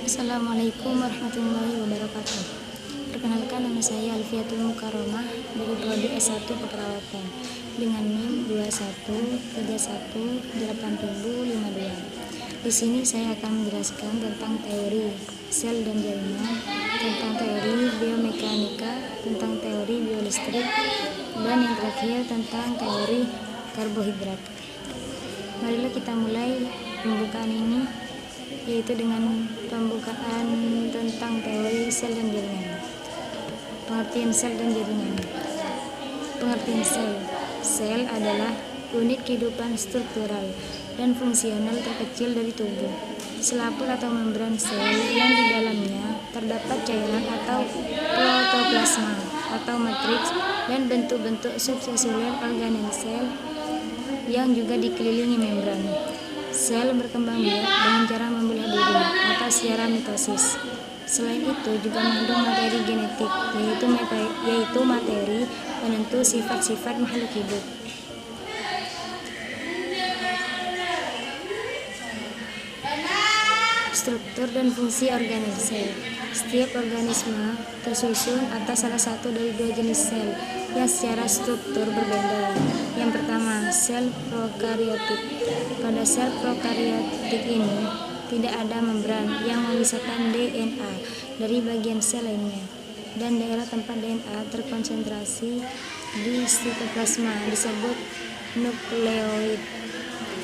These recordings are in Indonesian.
Assalamualaikum warahmatullahi wabarakatuh. Perkenalkan, nama saya Alfiatul Mukarramah dari Prodi S1 Keperawatan dengan NIM 21318052. Di sini saya akan menjelaskan tentang teori sel dan jaringan, tentang teori biomekanika, tentang teori biolistrik, dan yang terakhir tentang teori karbohidrat. Marilah kita mulai pembukaan ini, yaitu dengan pembukaan tentang teori sel dan jaringan. Pengertian sel dan jaringan. Pengertian sel. Sel adalah unit kehidupan struktural dan fungsional terkecil dari tubuh. Selaput atau membran sel yang di dalamnya terdapat cairan atau protoplasma atau matriks dan bentuk-bentuk subseluler organel sel yang juga dikelilingi membran. Sel berkembang biak dengan cara membelah diri atau secara mitosis. Selain itu juga mengandung materi genetik, yaitu materi penentu sifat-sifat makhluk hidup. Struktur dan fungsi organel sel. Setiap organisme tersusun atas salah satu dari dua jenis sel yang secara struktur berbeda. Yang pertama, sel prokariotik. Pada sel prokariotik ini tidak ada membran yang memisahkan DNA dari bagian sel lainnya, dan daerah tempat DNA terkonsentrasi di sitoplasma disebut nukleoid.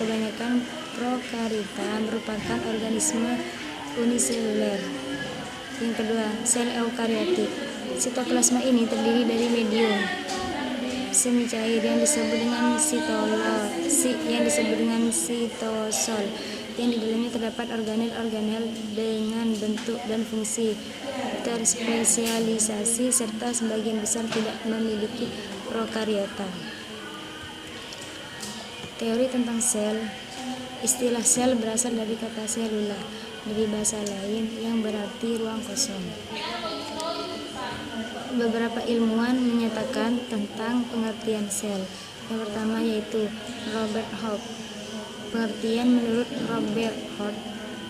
Kebanyakan prokariota merupakan organisme uniseluler. Yang kedua, sel eukariotik. Sitoplasma ini terdiri dari medium semi cair yang disebut dengan sitosol, yang di dalamnya terdapat organel-organel dengan bentuk dan fungsi terspesialisasi serta sebagian besar tidak memiliki prokariota. Teori tentang sel. Istilah sel berasal dari kata selula dari bahasa lain yang berarti ruang kosong. Beberapa ilmuwan menyatakan tentang pengertian sel. Yang pertama yaitu Robert Hooke. Pengertian menurut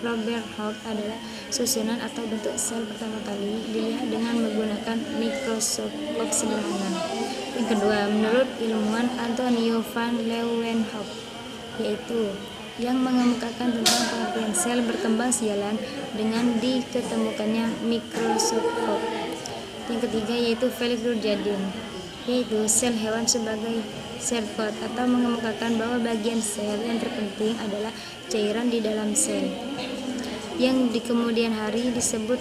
Robert Hooke adalah susunan atau bentuk sel pertama kali dilihat dengan menggunakan mikroskop sederhana. Yang kedua, menurut ilmuwan Antonio van Leeuwenhoek, yaitu yang mengemukakan tentang pengertian sel berkembang sialan dengan diketemukannya mikroskop. Yang ketiga yaitu Felix Durkheim, yaitu sel hewan sebagai serpot, atau mengemukakan bahwa bagian sel yang terpenting adalah cairan di dalam sel yang di kemudian hari disebut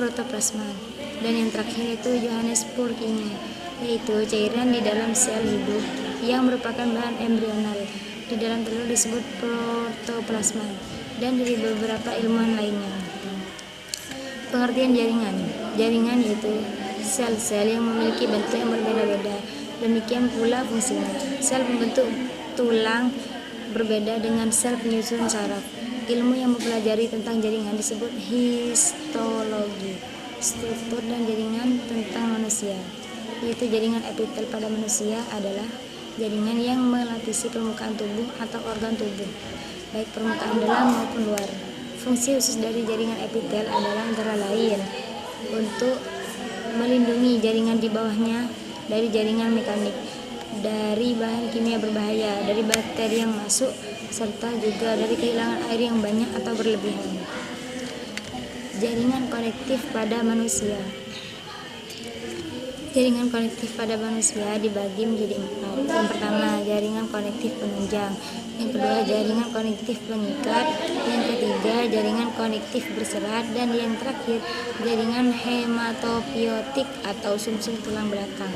protoplasma. Dan yang terakhir itu Johannes Purkinje, yaitu cairan di dalam sel hidup yang merupakan bahan embrional di dalam telur disebut protoplasma, dan dari beberapa ilmuwan lainnya. Pengertian jaringan. Jaringan yaitu sel-sel yang memiliki bentuk yang berbeda-beda. Demikian pula fungsinya. Sel pembentuk tulang berbeda dengan sel penyusun saraf. Ilmu yang mempelajari tentang jaringan disebut histologi. Struktur dan jaringan tentang manusia, yaitu jaringan epitel pada manusia adalah jaringan yang melapisi permukaan tubuh atau organ tubuh, baik permukaan dalam maupun luar. Fungsi khusus dari jaringan epitel adalah antara lain untuk melindungi jaringan di bawahnya dari jaringan mekanik, dari bahan kimia berbahaya, dari bakteri yang masuk, serta juga dari kehilangan air yang banyak atau berlebihan. Jaringan konektif pada manusia. Jaringan konektif pada manusia dibagi menjadi 4. Yang pertama, jaringan konektif penunjang. Yang kedua, jaringan konektif pengikat. Yang ketiga, jaringan konektif berserat. Dan yang terakhir, jaringan hematopoietik atau sumsum tulang belakang.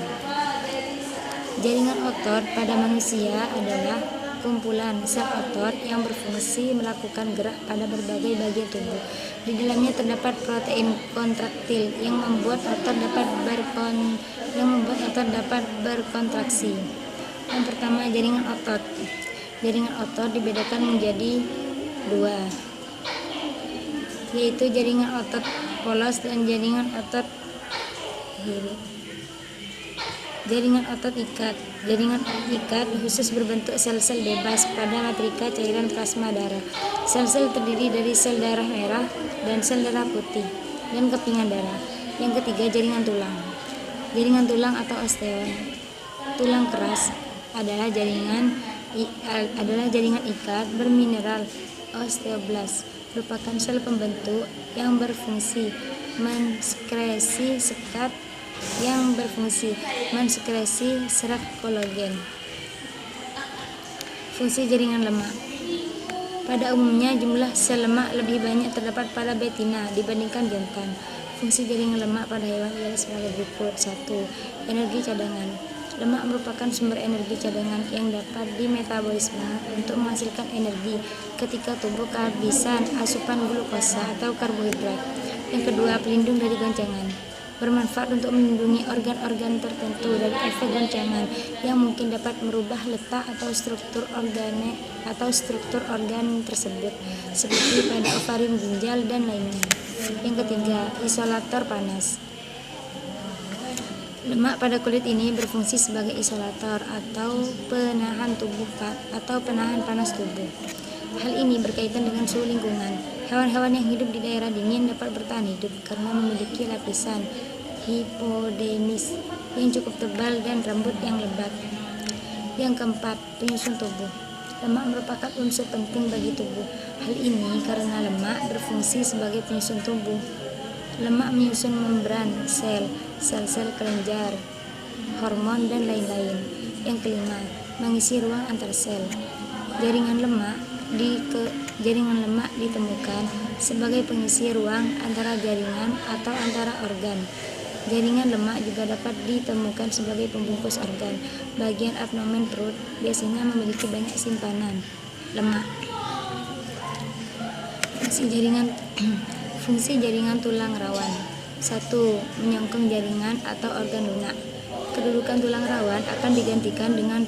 Jaringan otot pada manusia adalah kumpulan sel otot yang berfungsi melakukan gerak pada berbagai bagian tubuh. Di dalamnya terdapat protein kontraktil yang membuat otot dapat berkontraksi. Yang pertama, jaringan otot. Jaringan otot dibedakan menjadi 2, yaitu jaringan otot polos dan jaringan otot Jaringan otot ikat. Jaringan ikat khusus berbentuk sel-sel bebas pada matrika cairan plasma darah. Sel-sel terdiri dari sel darah merah dan sel darah putih dan kepingan darah. Yang ketiga, jaringan tulang. Jaringan tulang atau osteon. Tulang keras adalah jaringan ikat bermineral osteoblast, merupakan sel pembentuk yang berfungsi mensekresi serat kolagen. Fungsi jaringan lemak. Pada umumnya jumlah sel lemak lebih banyak terdapat pada betina dibandingkan jantan. Fungsi jaringan lemak pada hewan ialah sebagai berikut. 1. Energi cadangan. Lemak merupakan sumber energi cadangan yang dapat dimetabolisme untuk menghasilkan energi ketika tubuh kehabisan asupan glukosa atau karbohidrat. Yang kedua, pelindung dari goncangan. Bermanfaat untuk melindungi organ-organ tertentu dari efek goncangan yang mungkin dapat merubah letak atau struktur organ tersebut, seperti pada ovarium, ginjal, dan lainnya. Yang ketiga, isolator panas. Lemak pada kulit ini berfungsi sebagai isolator atau penahan panas tubuh. Hal ini berkaitan dengan suhu lingkungan. Hewan-hewan yang hidup di daerah dingin dapat bertahan hidup karena memiliki lapisan hipodermis yang cukup tebal dan rambut yang lebat. Yang keempat, penyusun tubuh. Lemak merupakan unsur penting bagi tubuh. Hal ini karena lemak berfungsi sebagai penyusun tubuh. Lemak menyusun membran sel, sel-sel kelenjar, hormon, dan lain-lain. Yang kelima, mengisi ruang antar sel. Jaringan lemak ditemukan sebagai pengisi ruang antara jaringan atau antara organ. Jaringan lemak juga dapat ditemukan sebagai pembungkus organ. Bagian abdomen perut biasanya memiliki banyak simpanan lemak. Fungsi jaringan tulang rawan. 1. Menyongkong jaringan atau organ lunak. Kedudukan tulang rawan akan digantikan dengan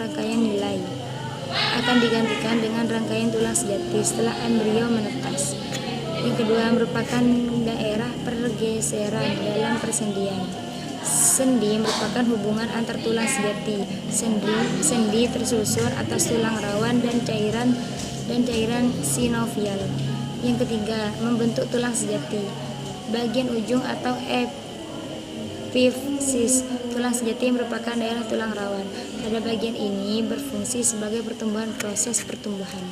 rangkaian tulang sejati setelah embrio menetas. Yang kedua, merupakan daerah pergeseran dalam persendian. Sendi merupakan hubungan antar tulang sejati. Sendi tersusun atas tulang rawan dan cairan sinovial. Yang ketiga, membentuk tulang sejati. Bagian ujung atau epifisi tulang sejati merupakan daerah tulang rawan. Pada bagian ini berfungsi sebagai proses pertumbuhan.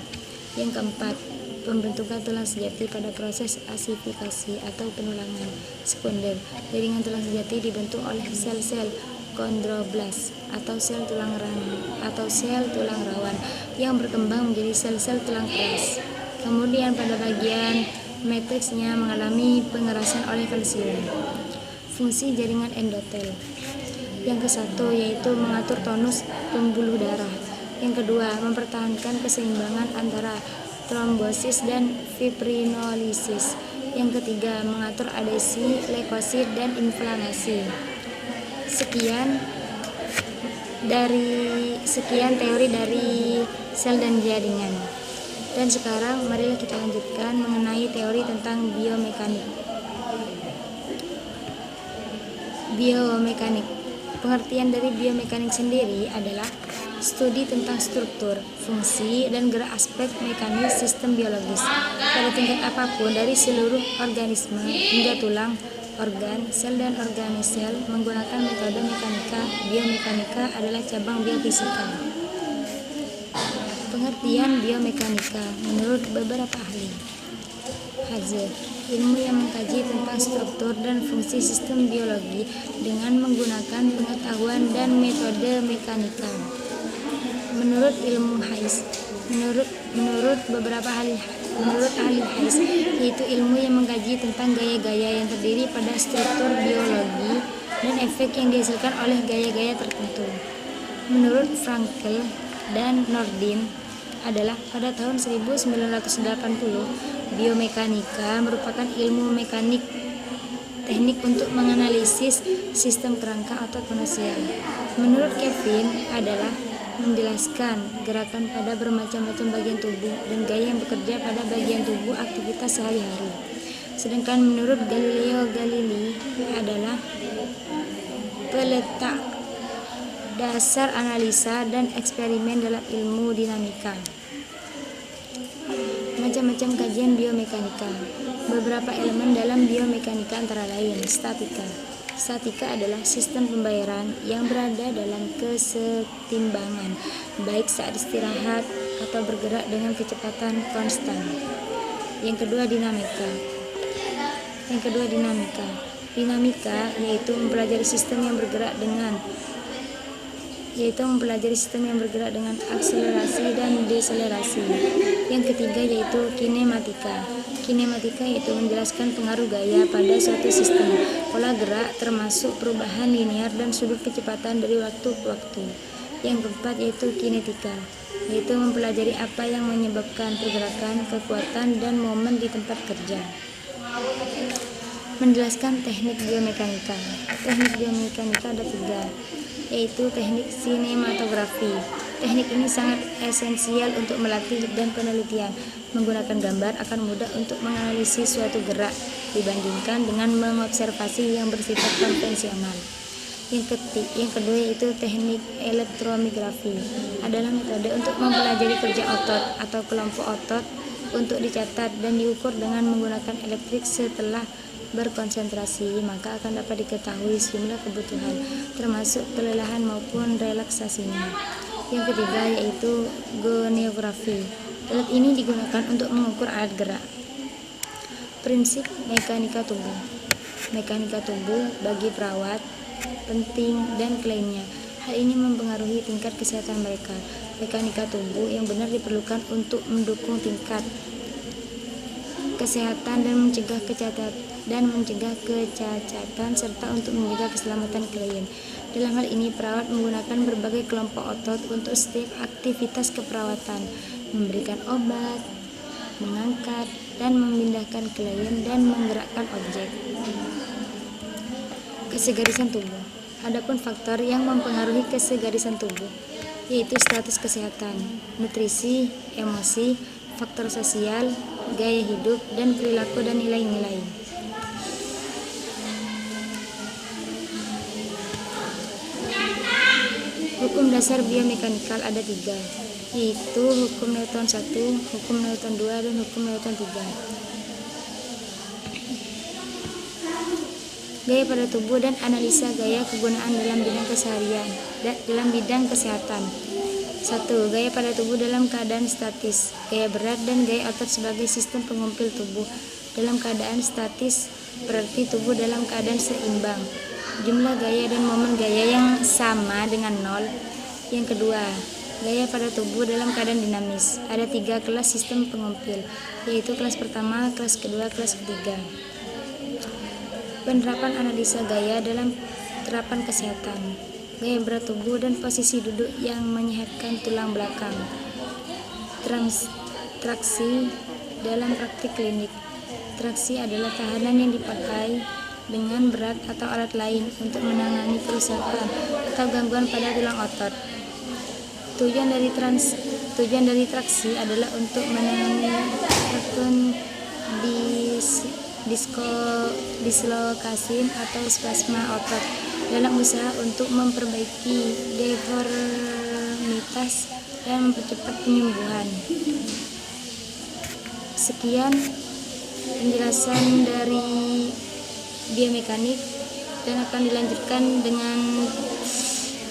Yang keempat, pembentukan tulang sejati pada proses asifikasi atau penulangan sekunder. Jaringan tulang sejati dibentuk oleh sel-sel kondroblast atau sel tulang rawan yang berkembang menjadi sel-sel tulang keras. Kemudian pada bagian matriksnya mengalami pengerasan oleh kalsium. Fungsi jaringan endotel. Yang ke-1 yaitu mengatur tonus pembuluh darah. Yang kedua, mempertahankan keseimbangan antara trombosis dan fibrinolisis. Yang ketiga, mengatur adesi, leukosit, dan inflamasi. Sekian teori dari sel dan jaringan. Dan sekarang marilah kita lanjutkan mengenai teori tentang biomekanik. Pengertian dari biomekanik sendiri adalah studi tentang struktur, fungsi, dan gerak aspek mekanis sistem biologis pada tingkat apapun dari seluruh organisme hingga tulang, organ, sel, dan organel menggunakan metode mekanika. Biomekanika adalah cabang biofisika. Pengertian biomekanika menurut beberapa ahli. Hazard, ilmu yang mengkaji tentang struktur dan fungsi sistem biologi dengan menggunakan pengetahuan dan metode mekanika. Menurut ilmu Hayes, menurut ahli Hayes, yaitu ilmu yang mengkaji tentang gaya-gaya yang terdiri pada struktur biologi dan efek yang dihasilkan oleh gaya-gaya tertentu. Menurut Frankel dan Nordin adalah pada tahun 1980, biomekanika merupakan ilmu mekanik teknik untuk menganalisis sistem kerangka otot manusia. Menurut Kevin adalah menjelaskan gerakan pada bermacam-macam bagian tubuh dan gaya yang bekerja pada bagian tubuh aktivitas sehari-hari. Sedangkan menurut Galileo Galilei adalah Dasar analisa dan eksperimen dalam ilmu dinamika. Macam-macam kajian biomekanika. Beberapa elemen dalam biomekanika antara lain statika. Statika adalah sistem pembayaran yang berada dalam kesetimbangan, baik saat istirahat atau bergerak dengan kecepatan konstan. Yang kedua, dinamika. Dinamika yaitu mempelajari sistem yang bergerak dengan akselerasi dan deselerasi. Yang ketiga yaitu kinematika. Kinematika yaitu menjelaskan pengaruh gaya pada suatu sistem, pola gerak termasuk perubahan linear dan sudut kecepatan dari waktu ke waktu. Yang keempat yaitu kinetika, yaitu mempelajari apa yang menyebabkan pergerakan, kekuatan, dan momen di tempat kerja. Menjelaskan teknik biomekanika. Teknik biomekanika ada 3, yaitu teknik sinematografi. Teknik ini sangat esensial untuk melatih dan penelitian. Menggunakan gambar akan mudah untuk menganalisis suatu gerak dibandingkan dengan mengobservasi yang bersifat konvensional. Yang kedua yaitu teknik elektromiografi. Adalah metode untuk mempelajari kerja otot atau kelompok otot untuk dicatat dan diukur dengan menggunakan elektrik. Setelah berkonsentrasi, maka akan dapat diketahui sejumlah kebutuhan, termasuk kelelahan maupun relaksasinya. Yang ketiga yaitu goniografi. Alat ini digunakan untuk mengukur alat gerak. Prinsip mekanika tubuh. Mekanika tubuh bagi perawat penting dan kliennya. Hal ini mempengaruhi tingkat kesehatan mereka. Mekanika tubuh yang benar diperlukan untuk mendukung tingkat kesehatan dan mencegah kecacatan serta untuk menjaga keselamatan klien. Dalam hal ini, perawat menggunakan berbagai kelompok otot untuk setiap aktivitas keperawatan, memberikan obat, mengangkat dan memindahkan klien, dan menggerakkan objek. Kesegarisan tubuh. Adapun faktor yang mempengaruhi kesegarisan tubuh yaitu status kesehatan, nutrisi, emosi, faktor sosial, gaya hidup, dan perilaku dan nilai-nilai. Hukum dasar biomekanikal ada 3, yaitu hukum Newton 1, hukum Newton 2, dan hukum Newton 3. Gaya pada tubuh dan analisa gaya kegunaan dalam bidang keseharian dalam bidang kesehatan. 1. Gaya pada tubuh dalam keadaan statis. Gaya berat dan gaya otot sebagai sistem pengumpul tubuh. Dalam keadaan statis berarti tubuh dalam keadaan seimbang. Jumlah gaya dan momen gaya yang sama dengan 0. Yang kedua, gaya pada tubuh dalam keadaan dinamis. Ada 3 kelas sistem pengumpul, yaitu kelas pertama, kelas kedua, kelas ketiga. Penerapan analisa gaya dalam terapan kesehatan. Gaya berat tubuh dan posisi duduk yang menyehatkan tulang belakang. Traksi dalam praktik klinik. Traksi adalah tahanan yang dipakai dengan berat atau alat lain untuk menangani kerusakan atau gangguan pada tulang otot. Tujuan dari traksi adalah untuk menangani dislokasi atau spasma otot dalam usaha untuk memperbaiki deformitas dan mempercepat penyembuhan. Sekian penjelasan dari biomekanik dan akan dilanjutkan dengan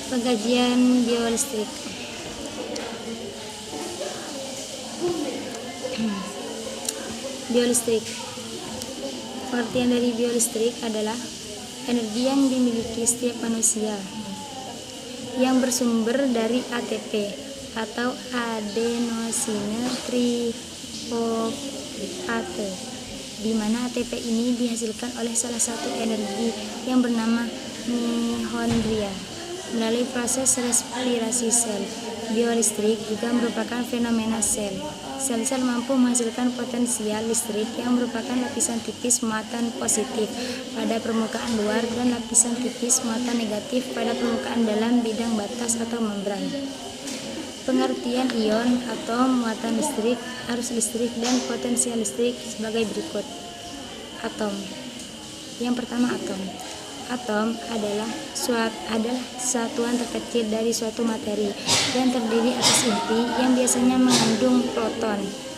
pengkajian biolistrik. Biolistrik. Pengertian dari biolistrik adalah energi yang dimiliki setiap manusia yang bersumber dari ATP atau adenosine trifosfate, di mana ATP ini dihasilkan oleh salah satu energi yang bernama mitohondria melalui proses respirasi sel. Biolistrik juga merupakan fenomena sel. Sel-sel mampu menghasilkan potensial listrik yang merupakan lapisan tipis muatan positif pada permukaan luar dan lapisan tipis muatan negatif pada permukaan dalam bidang batas atau membran. Pengertian ion, atom, muatan listrik, arus listrik, dan potensial listrik sebagai berikut. Atom. Yang pertama, atom. Atom adalah satuan terkecil dari suatu materi dan terdiri atas inti yang biasanya mengandung proton.